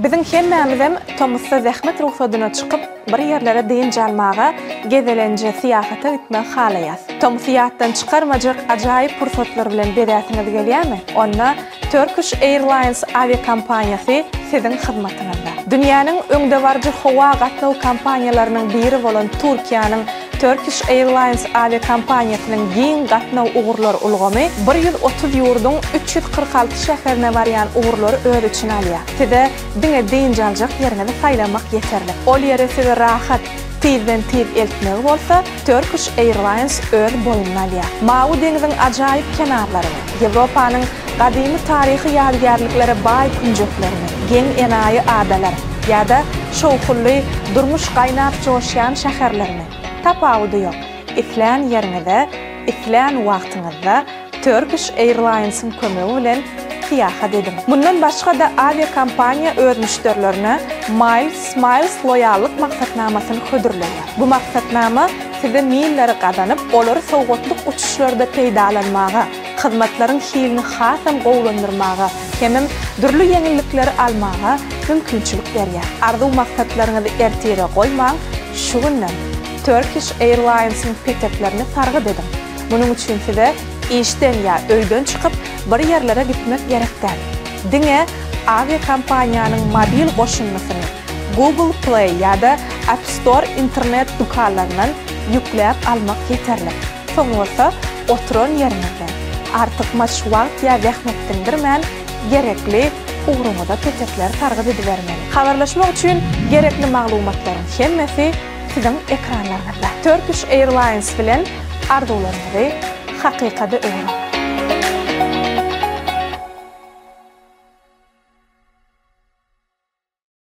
Bizim hemmämizem Tomuzda zähmet ruhsadyna çykyp bir yerlere deyin jalmaga, gezelence, siyahata gitmek halaýas. Tomuzdan çykarmajak ajaýyp pursatlar bilen bedäsiniz gelýärmi? Onda Turkish Airlines aviakompaniyasy sizin hyzmatyňyzda. Dünýäniň öňde barjy howa gatnaw kompaniýalarynyň biri bolan Türkiýanyň Turkish Airlines aviakompaniýasynyň giň gatnaw ugurlar ulgamy 130 ýurdun 346 şäherine barýan ugurlary öz için alýar. Size diňe deyin jaljak ýerine saýlamak ýeterli. Ol ýere size rahat tizden tiz eltmek bolsa, Turkish Airlines öz boyunna alýar. Mawy deňiziň ajaýyp kenarlaryny, Ýewropanyň gadymy taryhy ýadygärliklere baý künjeklerini, geň enaýy adalar ýa-da şowkully durmuş gaýnap joşýan şäherlerini tapawudy ýok. Islan ýerinde, islan wagtyňyzda Turkish Airlines'ın kömegi bilen siyahat edin. Bundan başga da aviakompaniýa öz müşterilerine Smiles loýallyk maksatnamasyny hödürleýär. Bu maksatnama size milleri gazanyp, olary sowgatlyk uçuşlarda peýdalanmaga, hyzmatlaryň hilini hasam gowlandyrmaga, hem dürli ýeňillikleri almaga mümkinçilik berýär. Arzu maksatlaryňyzy ertere goýmaň, şu günden Turkish Airlines'ın peteklerini targyd edin. Bunun üçin size işten ya öýden çykyp bir yerlere gitmek gerekden. Diňe aviakompaniýanyň mobil goşunmasyny Google Play ýa-da App Store internet dukanlaryndan ýükläp almak ýeterli. Soňra oturan ýerinizde artyk maşwagt ýa zähmetlendirmän gerekli ugrumada petekler targyd edibermeli. Habarlaşmak üçin gerekli maglumatlaryň hemmesi sizin ekranlarınızda. Turkish Airlines bilen arzuwlaryňyzy hakykada öňe